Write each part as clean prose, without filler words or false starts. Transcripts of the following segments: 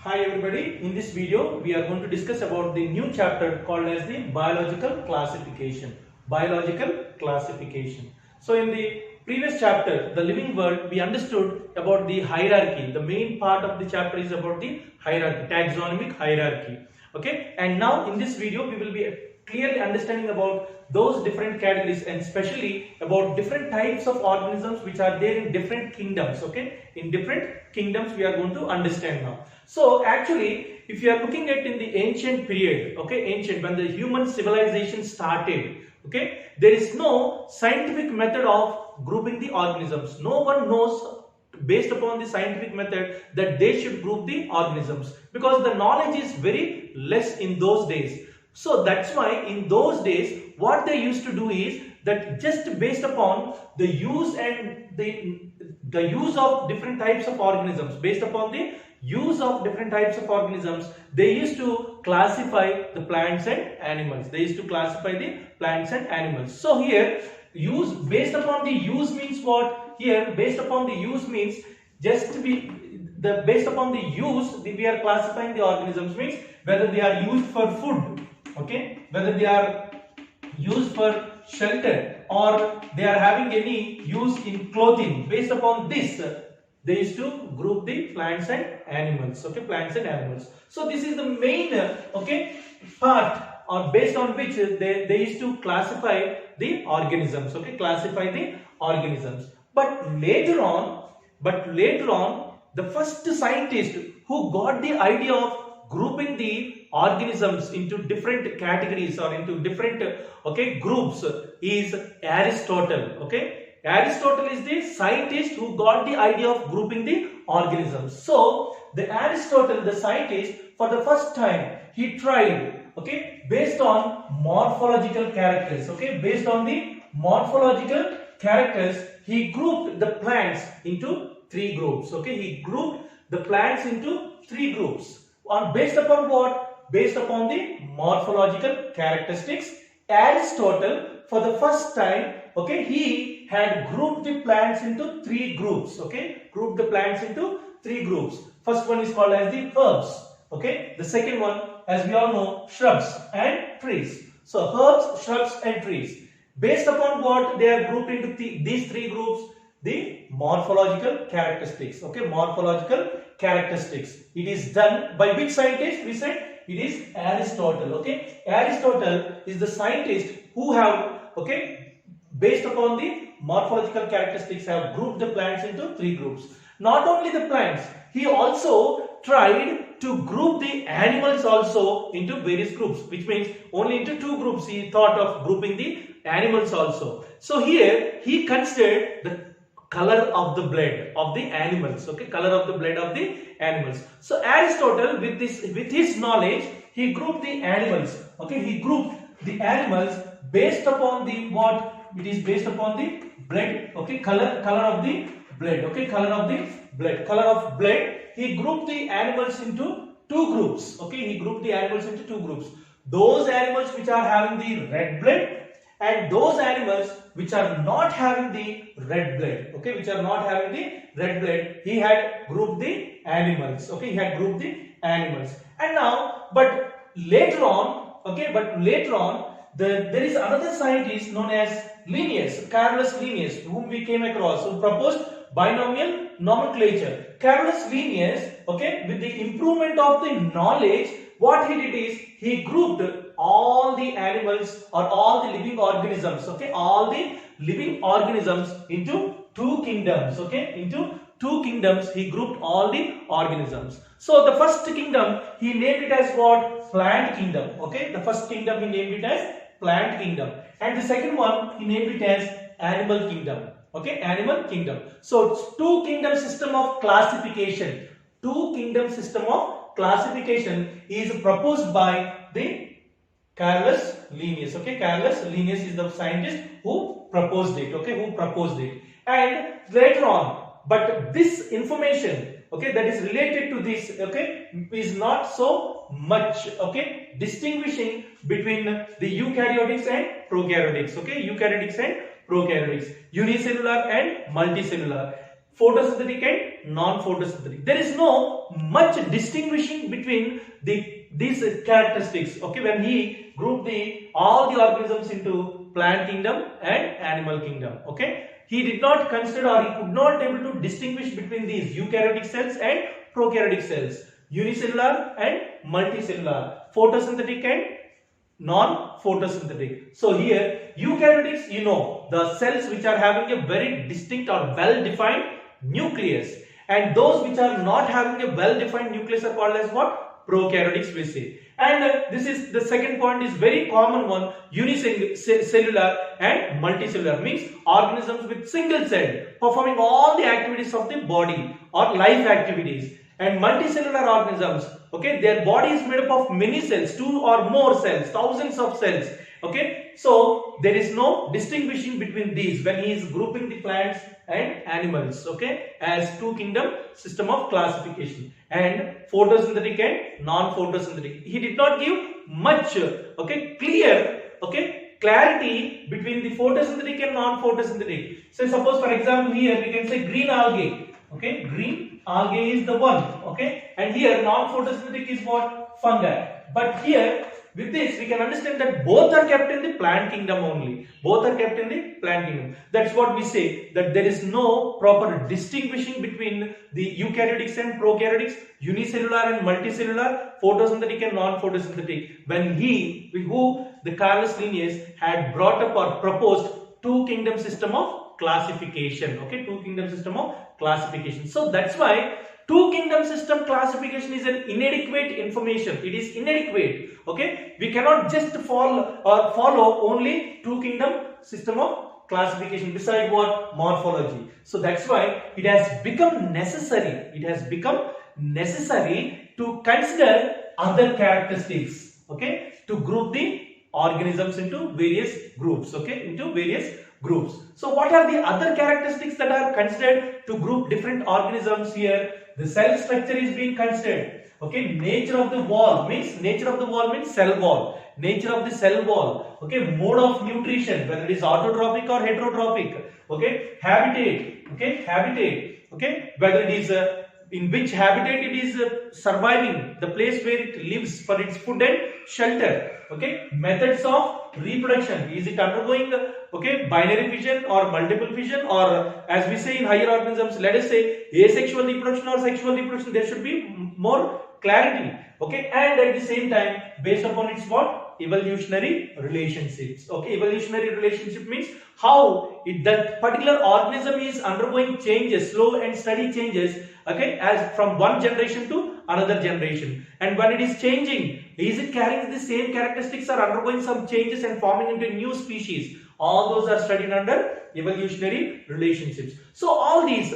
Hi everybody, in this video we are going to discuss about the new chapter called as the biological classification. Biological classification. So in the previous chapter, the living world, we understood about the hierarchy. The main part of the chapter is about the hierarchy, taxonomic hierarchy. Okay, and now in this video we will be clearly understanding about those different categories and especially about different types of organisms which are there in different kingdoms. Okay, in different kingdoms we are going to understand now. So actually, if you are looking at in the ancient period, okay, ancient, when the human civilization started, okay, there is no scientific method of grouping the organisms. No one knows based upon the scientific method that they should group the organisms because the knowledge is very less in those days. So that's why in those days what they used to do is that just based upon the use and the use of different types of organisms, based upon the use of different types of organisms, they used to classify the plants and animals. They used to classify the plants and animals. So here use, based upon the use means what? Here based upon the use means just to be the based upon the use we are classifying the organisms means whether they are used for food, okay, whether they are used for shelter or they are having any use in clothing. Based upon this they used to group the plants and animals, okay, plants and animals. So this is the main okay part or based on which they used to classify the organisms, okay, classify the organisms. But later on the first scientist who got the idea of grouping the organisms into different categories or into different okay groups is Aristotle. Okay, Aristotle is the scientist who got the idea of grouping the organisms. So the Aristotle, the scientist, for the first time he tried, okay, based on morphological characters, okay, based on the morphological characters he grouped the plants into three groups. Okay, he grouped the plants into three groups on based upon what? Based upon the morphological characteristics. Aristotle for the first time, okay, he had grouped the plants into three groups. Okay, grouped the plants into three groups. First one is called as the herbs. Okay, the second one, as we all know, shrubs and trees. So herbs, shrubs and trees. Based upon what they are grouped into these three groups, the morphological characteristics. Okay, morphological characteristics. It is done by which scientist? We said it is Aristotle. Okay, Aristotle is the scientist who have, okay, based upon the morphological characteristics have grouped the plants into three groups. Not only the plants, he also tried to group the animals also into various groups, which means only into two groups he thought of grouping the animals also. So here he considered the color of the blood of the animals, okay, color of the blood of the animals. So Aristotle with his knowledge he grouped the animals, okay, he grouped the animals based upon the what? It is based upon the blood, okay, color of the blood, okay, color of the blood. He grouped the animals into two groups, okay, he grouped the animals into two groups. Those animals which are having the red blood and those animals which are not having the red blood, okay, which are not having the red blood, he had grouped the animals, okay, he had grouped the animals. And now, but later on, there is another scientist known as Linnaeus, Carolus Linnaeus, whom we came across, who proposed binomial nomenclature. Carolus Linnaeus, okay, with the improvement of the knowledge, what he did is he grouped all the animals or all the living organisms, okay, all the living organisms into two kingdoms, okay, into two kingdoms he grouped all the organisms. So the first kingdom he named it as what? Plant kingdom, okay, the first kingdom he named it as plant kingdom and the second one he named it as animal kingdom, okay, animal kingdom. So it's two kingdom system of classification, two kingdom system of classification is proposed by the Carolus Linnaeus, okay, Carolus Linnaeus is the scientist who proposed it, okay, who proposed it. And later on, but this information, okay, that is related to this, okay, is not so much, okay, distinguishing between the eukaryotics and prokaryotics, okay, eukaryotics and prokaryotics, unicellular and multicellular. photosynthetic and non-photosynthetic. There is no much distinguishing between these characteristics. Okay, when he grouped all the organisms into plant kingdom and animal kingdom. Okay, he did not consider, or he could not able to distinguish between these eukaryotic cells and prokaryotic cells, unicellular and multicellular, photosynthetic and non-photosynthetic. So here eukaryotics, you know, the cells which are having a very distinct or well-defined nucleus, and those which are not having a well-defined nucleus are called as what? Prokaryotics we say. And this is the second point, is very common one, unicellular and multicellular, means organisms with single cell performing all the activities of the body or life activities. And multicellular organisms, okay, their body is made up of many cells, 2 or more cells, thousands of cells. Okay, so there is no distinguishing between these when he is grouping the plants and animals, okay, as two kingdom system of classification, and photosynthetic and non-photosynthetic. He did not give much, okay, clear, okay, clarity between the photosynthetic and non-photosynthetic. So suppose for example here we can say green algae, okay, green algae is the one, okay, and here non-photosynthetic is what? Fungi. But here with this we can understand that both are kept in the plant kingdom only. Both are kept in the plant kingdom. That's what we say, that there is no proper distinguishing between the eukaryotics and prokaryotics, unicellular and multicellular, photosynthetic and non-photosynthetic, when the Carolus Linnaeus had brought up or proposed two kingdom system of classification. Okay, two kingdom system of classification. So that's why two kingdom system classification is an inadequate information. It is inadequate. Okay, we cannot just follow only two kingdom system of classification beside what? Morphology. So that's why it has become necessary. It has become necessary to consider other characteristics. Okay, to group the organisms into various groups. Okay, into various groups. So what are the other characteristics that are considered to group different organisms here? The cell structure is being considered. Okay, nature of the wall means cell wall. Nature of the cell wall. Okay, mode of nutrition, whether it is autotrophic or heterotrophic. Okay, habitat. Okay, habitat. Okay, whether it is in which habitat it is surviving, the place where it lives for its food and shelter. Okay, methods of reproduction, is it undergoing binary fission or multiple fission, or as we say in higher organisms, let us say asexual reproduction or sexual reproduction. There should be more clarity. Okay, and at the same time based upon its what? Evolutionary relationships. Okay, evolutionary relationship means how that particular organism is undergoing changes, slow and steady changes, okay, as from one generation to another generation. And when it is changing, is it carrying the same characteristics or undergoing some changes and forming into a new species? All those are studied under evolutionary relationships. So all these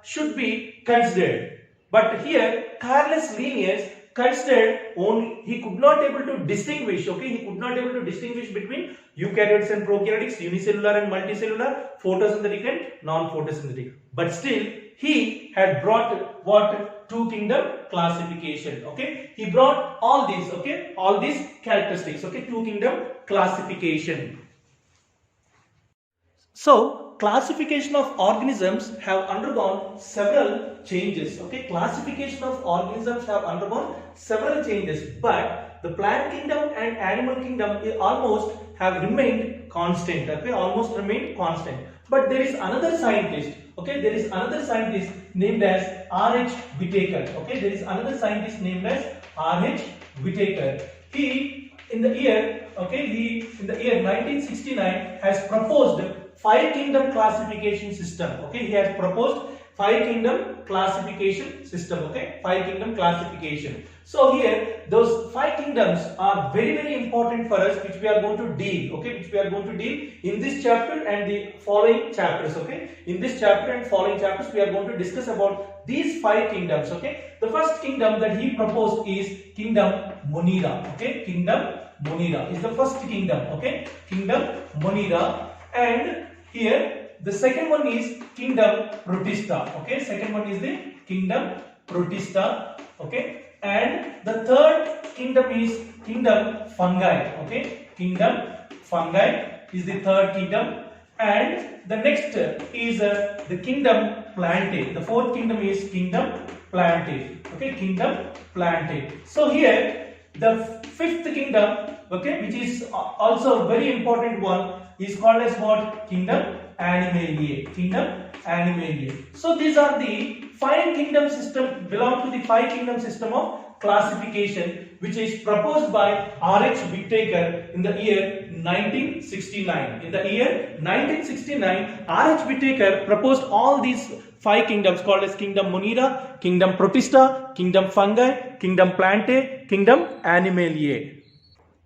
should be considered. But here Carolus Linnaeus considered only, he could not able to distinguish, okay, he could not able to distinguish between eukaryotes and prokaryotes, unicellular and multicellular, photosynthetic and non-photosynthetic. But still he had brought what? Two kingdom classification. Okay, he brought all these, okay, all these characteristics. Okay, two kingdom classification. So classification of organisms have undergone several changes. Okay, classification of organisms have undergone several changes, but the plant kingdom and animal kingdom almost have remained constant. Okay, almost remained constant. But there is another scientist. Okay, there is another scientist named as R.H. Whittaker. Okay, there is another scientist named as R.H. Whittaker. He in the year 1969 has proposed 5 kingdom classification system. Okay, he has proposed 5 kingdom classification system. Okay, 5 kingdom classification. So here those 5 kingdoms are very, very important for us, which we are going to deal. Okay, which we are going to deal in this chapter and the following chapters. Okay, in this chapter and following chapters we are going to discuss about these 5 kingdoms. Okay, the first kingdom that he proposed is kingdom Monera. Okay, kingdom Monera is the first kingdom. Okay, kingdom Monera. And here the second one is kingdom Protista. Okay, second one is the kingdom Protista. Okay, and the third kingdom is kingdom Fungi. Okay, kingdom Fungi is the third kingdom. and the next is the kingdom Plantae. The fourth kingdom is kingdom Plantae. Okay, kingdom Plantae. So here the fifth kingdom, okay, which is also a very important one, is called as what? Kingdom Animaliae. Kingdom Animaliae. So these are the five kingdom system, belong to the five kingdom system of classification, which is proposed by R.H. Whittaker in the year 1969. In the year 1969, R.H. Whittaker proposed all these five kingdoms called as Kingdom Monera, Kingdom Protista, Kingdom Fungi, Kingdom Plantae, Kingdom Animaliae.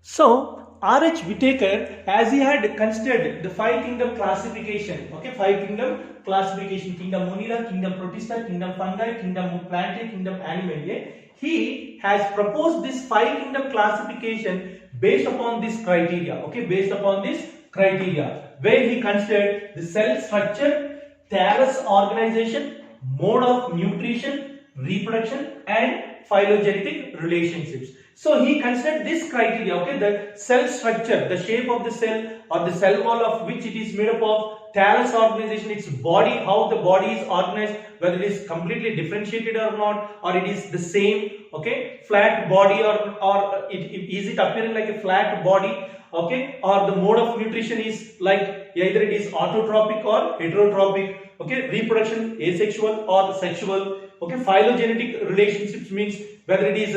So R.H. Whittaker, as he had considered the five kingdom classification, okay, five kingdom classification, Kingdom Monera, Kingdom Protista, Kingdom Fungi, Kingdom Plantae, Kingdom Animaliae, he has proposed this five kingdom classification based upon this criteria, okay, based upon this criteria, where he considered the cell structure, thallus organization, mode of nutrition, reproduction, and phylogenetic relationships. So he considered this criteria, okay, the cell structure, the shape of the cell or the cell wall of which it is made up of, thallus organization, its body, how the body is organized, whether it is completely differentiated or not, or it is the same, okay, flat body, or is it appearing like a flat body, okay, or the mode of nutrition is like either it is autotrophic or heterotrophic, okay, reproduction asexual or sexual, okay, phylogenetic relationships means whether it is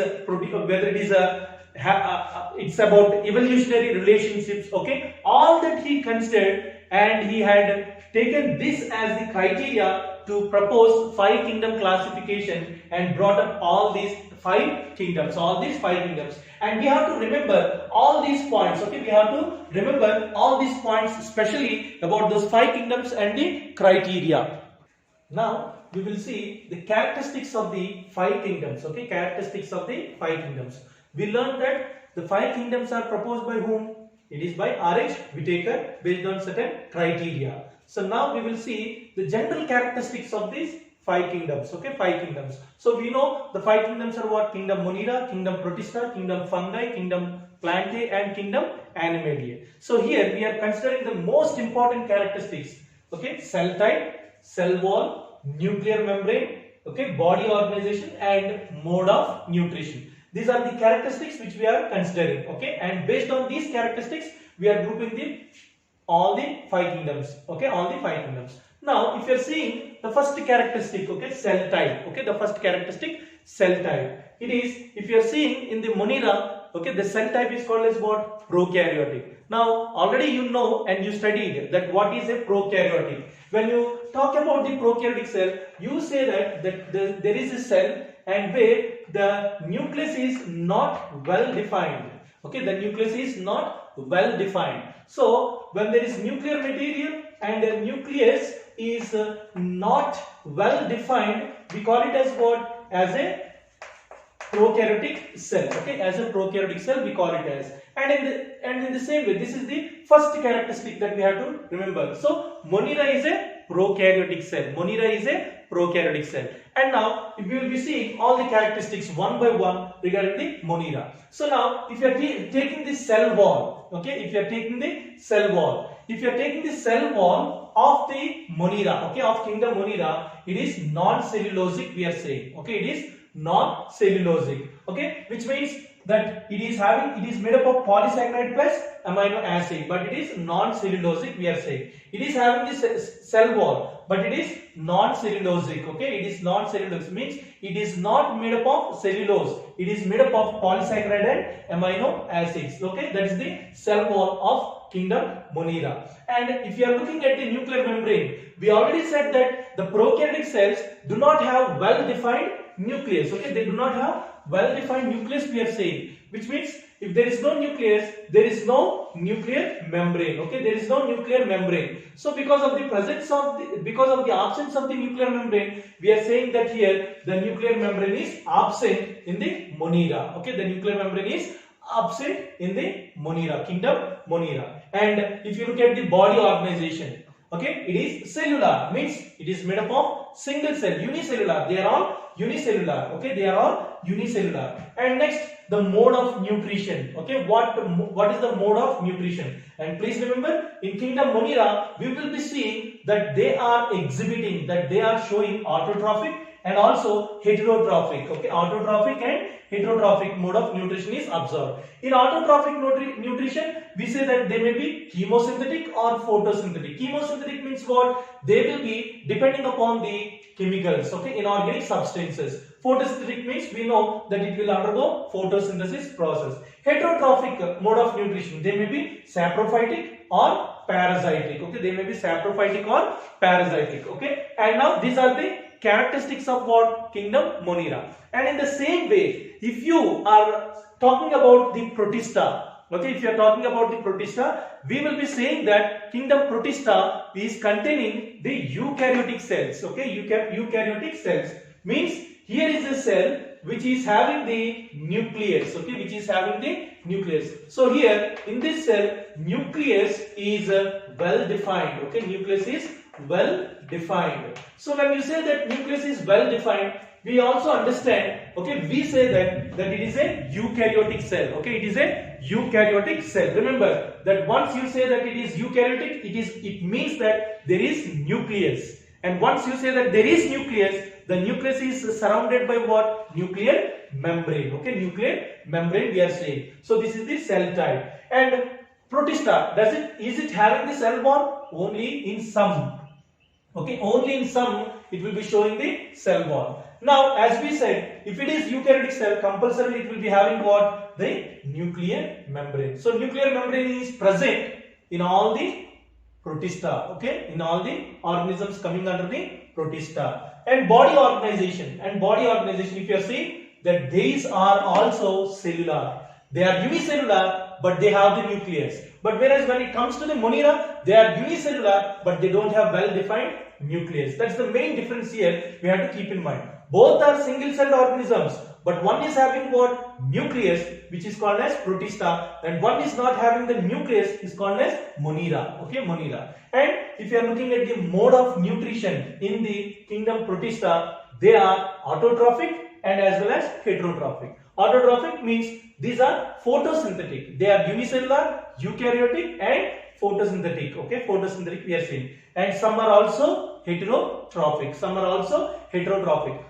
it's about evolutionary relationships, okay, all that he considered, and he had taken this as the criteria to propose five kingdom classification and brought up all these five kingdoms, and we have to remember all these points, okay, we have to remember all these points, especially about those five kingdoms and the criteria. Now we will see the characteristics of the five kingdoms, okay, characteristics of the five kingdoms. We learned that the five kingdoms are proposed by whom? It is by R.H. Whittaker based on certain criteria. So now we will see the general characteristics of these five kingdoms, okay, five kingdoms. So we know the five kingdoms are what? Kingdom Monera, Kingdom Protista, Kingdom Fungi, Kingdom Plantae, and Kingdom Animaliae. So here we are considering the most important characteristics, okay, cell type, cell wall, nuclear membrane, okay, body organization, and mode of nutrition. These are the characteristics which we are considering, okay, and based on these characteristics we are grouping all the five kingdoms, okay, all the five kingdoms. Now if you are seeing the first characteristic, okay, cell type, okay, the first characteristic, cell type, it is, if you are seeing in the Monera, okay, the cell type is called as what? Prokaryotic. Now already you know and you studied that what is a prokaryotic. When you talk about the prokaryotic cell, you say that there is a cell and where the nucleus is not well defined, okay, the nucleus is not well defined. So when there is nuclear material and the nucleus is not well defined, we call it as what? As a prokaryotic cell, okay, as a prokaryotic cell we call it as, and in the same way, this is the first characteristic that we have to remember. So Monera is a prokaryotic cell, Monera is a prokaryotic cell, and now we will be seeing all the characteristics one by one regarding the Monera. So now if you are taking the cell wall, okay, if you are taking the cell wall, if you are taking the cell wall of the Monera, okay, of Kingdom Monera, it is non-cellulosic, we are saying, okay, it is non-cellulosic, okay, which means that it is made up of polysaccharide plus amino acid, but it is non-cellulosic, we are saying. It is having this cell wall, but it is non-cellulosic, okay, it is non-cellulosic, means it is not made up of cellulose, it is made up of polysaccharide and amino acids, okay, that is the cell wall of Kingdom Monera. And if you are looking at the nuclear membrane, we already said that the prokaryotic cells do not have well-defined nucleus, okay, they do not have well-defined nucleus, we are saying, which means if there is no nucleus, there is no nuclear membrane, okay, there is no nuclear membrane. So because of the absence of the nuclear membrane, we are saying that here the nuclear membrane is absent in the Monera, okay, the nuclear membrane is absent in the Monera, Kingdom Monera. And if you look at the body organization, Okay, it is cellular, means it is made up of single cell, unicellular. They are all unicellular. Okay, they are all unicellular. And next, the mode of nutrition. Okay, what is the mode of nutrition? And please remember, in kingdom Monera, we will be seeing that they are exhibiting, that they are showing autotrophic and also heterotrophic. Okay, autotrophic and heterotrophic mode of nutrition is observed. In autotrophic nutrition, we say that they may be chemosynthetic or photosynthetic. Chemosynthetic means what? They will be depending upon the chemicals, okay, inorganic substances. Photosynthetic means we know that it will undergo photosynthesis process. Heterotrophic mode of nutrition, they may be saprophytic or parasitic. Okay, they may be saprophytic or parasitic. Okay, and now these are the characteristics of what? Kingdom Monera. And in the same way, if you are talking about the Protista, okay, if you are talking about the Protista, we will be saying that kingdom Protista is containing the eukaryotic cells. Okay, eukaryotic cells means here is a cell which is having the nucleus. Okay, which is having the nucleus. So here in this cell, nucleus is well defined. Okay, nucleus is well defined. So when you say that nucleus is well defined, we also understand, okay, we say that it is a eukaryotic cell. Okay, it is a eukaryotic cell. Remember that once you say that it is eukaryotic, it means that there is nucleus. And once you say that there is nucleus, the nucleus is surrounded by what? Nuclear membrane. Okay, nuclear membrane we are saying. So this is the cell type. And Protista, is it having the cell wall? Only in some. Okay, only in some it will be showing the cell wall. Now, as we said, if it is eukaryotic cell, compulsorily it will be having what? The nuclear membrane. So nuclear membrane is present in all the Protista. Okay, in all the organisms coming under the Protista. And body organization. If you are seeing that these are also cellular. They are unicellular, but they have the nucleus. But whereas when it comes to the Monera, they are unicellular, but they don't have well-defined nucleus. That's the main difference here we have to keep in mind. Both are single-celled organisms, but one is having what? Nucleus, which is called as Protista, and one is not having the nucleus, is called as Monera. Okay, Monera. And if you are looking at the mode of nutrition in the kingdom Protista, they are autotrophic and as well as heterotrophic. Autotrophic means these are photosynthetic. They are unicellular, eukaryotic and photosynthetic. Okay, photosynthetic we are saying. And some are also heterotrophic.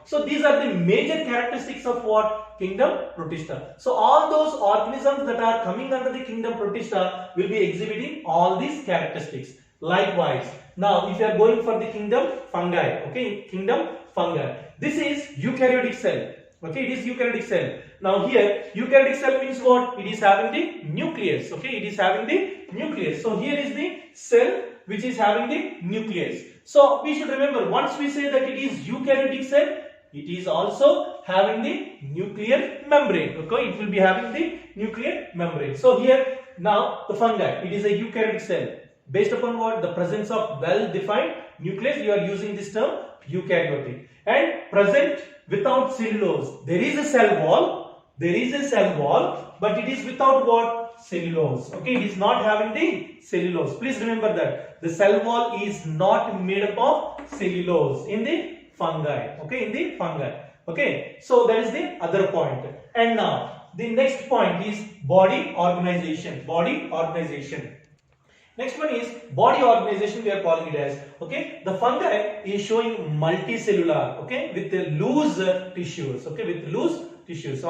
So these are the major characteristics of what? Kingdom Protista. So all those organisms that are coming under the kingdom Protista will be exhibiting all these characteristics. Likewise, now if you are going for the kingdom Fungi, okay, kingdom Fungi, this is eukaryotic cell. Okay, it is eukaryotic cell. Now here, eukaryotic cell means what? It is having the nucleus. Okay, it is having the nucleus. So here is the cell which is having the nucleus. So we should remember, once we say that it is eukaryotic cell, it is also having the nuclear membrane. Okay, it will be having the nuclear membrane. So here now the fungi, it is a eukaryotic cell. Based upon what? The presence of well-defined nucleus, you are using this term eukaryotic. And present without cellulose. There is a cell wall, but it is without what? Cellulose. Okay, it is not having the cellulose. Please remember that the cell wall is not made up of cellulose in the fungi. Okay, in the fungi. Okay, so that is the other point. And now the next point is body organization. Next one is body organization, we are calling it as, okay, the fungi is showing multicellular, okay, with the loose tissues, okay, with loose tissues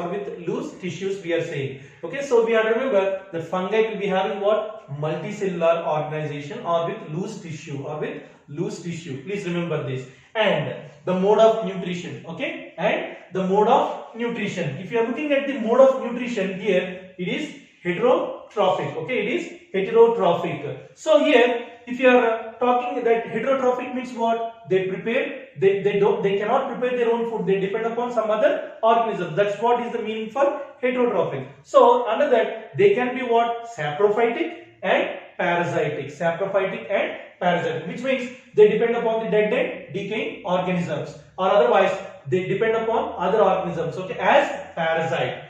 we are saying, okay. So we have to remember that fungi will be having what? Multicellular organization or with loose tissue, please remember this. And the mode of nutrition, okay, and the mode of nutrition, if you are looking at the mode of nutrition here, it is heterotrophic, okay, it is heterotrophic. So here, if you are talking that heterotrophic means what? They cannot prepare their own food. They depend upon some other organism. That's what is the meaning for heterotrophic. So under that, they can be what? Saprophytic and parasitic. Which means they depend upon the dead and decaying organisms, or otherwise they depend upon other organisms. Okay, as parasite.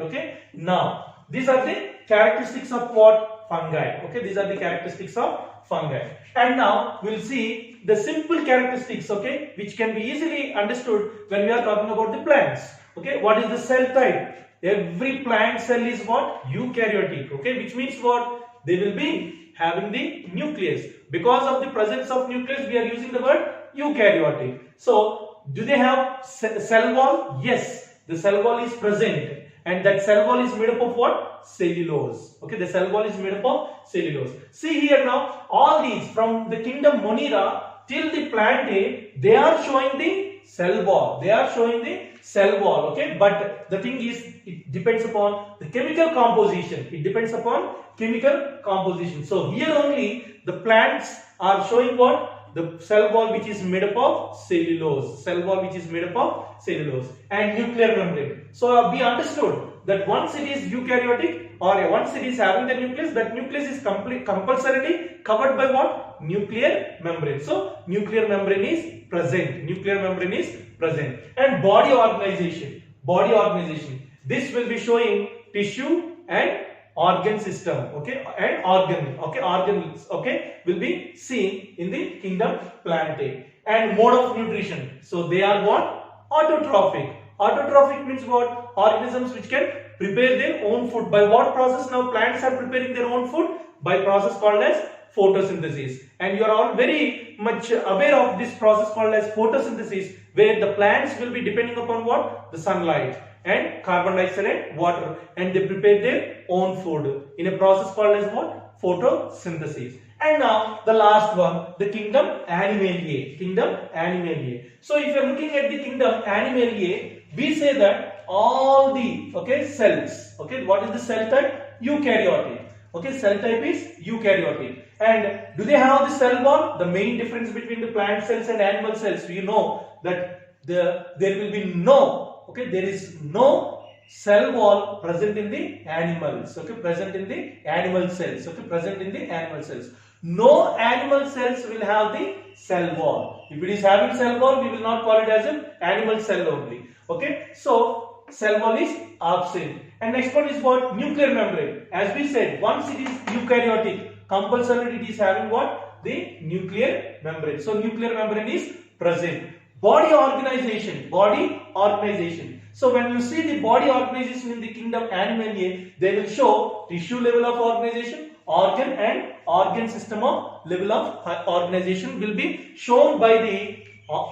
Okay. Now these are the characteristics of what? Fungi. Okay, these are the characteristics of fungi. And now we'll see the simple characteristics, okay, which can be easily understood when we are talking about the plants. Okay, what is the cell type? Every plant cell is what? Eukaryotic. Okay, which means what? They will be having the nucleus. Because of the presence of nucleus, we are using the word eukaryotic. So, do they have cell wall? Yes, the cell wall is present. And that cell wall is made up of what? Cellulose. Okay, the cell wall is made up of cellulose. See here now, all these from the kingdom Monera till the plant A, they are showing the cell wall. They are showing the cell wall. Okay, but the thing is, it depends upon the chemical composition. It depends upon chemical composition. So here only the plants are showing what? The cell wall which is made up of cellulose. Cell wall which is made up of cellulose and nuclear membrane. So we understood that once it is eukaryotic or once it is having the nucleus, that nucleus is compulsorily covered by what? Nuclear membrane. So nuclear membrane is present. Nuclear membrane is present. And body organization. Body organization. This will be showing tissue and organ system, okay, and organs, okay, will be seen in the kingdom plant A. And mode of nutrition. So they are what? Autotrophic. Autotrophic means what? Organisms which can prepare their own food. By what process now plants are preparing their own food? By process called as photosynthesis. And you are all very much aware of this process called as photosynthesis, where the plants will be depending upon what? The sunlight and carbon dioxide and water, and they prepare their own food in a process called as what? Photosynthesis. And now the last one, the kingdom Animaliae. Kingdom Animaliae. So if you are looking at the kingdom Animaliae, we say that all the cells, what is the cell type? Eukaryotic. Okay, cell type is eukaryotic. And do they have the cell wall? The main difference between the plant cells and animal cells, we know that there will be no there is no cell wall present in the animals, present in the animal cells, present in the animal cells. No animal cells will have the cell wall. If it is having cell wall, we will not call it as an animal cell only. Okay, so cell wall is absent. And next one is what? Nuclear membrane. As we said, once it is eukaryotic, compulsorily it is having what? The nuclear membrane. So nuclear membrane is present. Body organization. Body organization. So when you see the body organization in the kingdom Animaliae, they will show tissue level of organization, organ and organ system of level of organization will be shown by the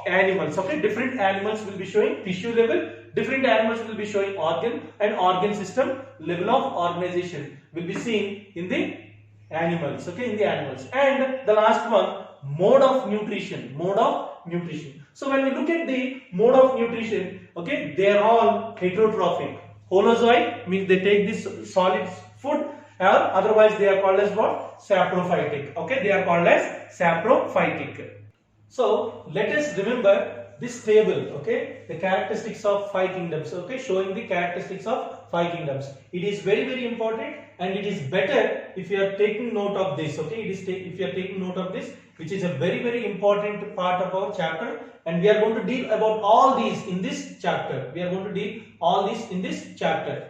animals. Okay, different animals will be showing tissue level, different animals will be showing organ and organ system level of organization will be seen in the animals. Okay, in the animals. And the last one, mode of nutrition. Mode of nutrition. So when we look at the mode of nutrition, okay, they are all heterotrophic. Holozoic means they take this solid food, or otherwise they are called as what? Saprophytic. Okay, they are called as saprophytic. So let us remember this table, okay, the characteristics of 5 kingdoms, okay, showing the characteristics of 5 kingdoms. It is very, very important, and it is better if you are taking note of this, okay, if you are taking note of this, which is a very, very important part of our chapter, and we are going to deal about all these in this chapter. We are going to deal all these in this chapter.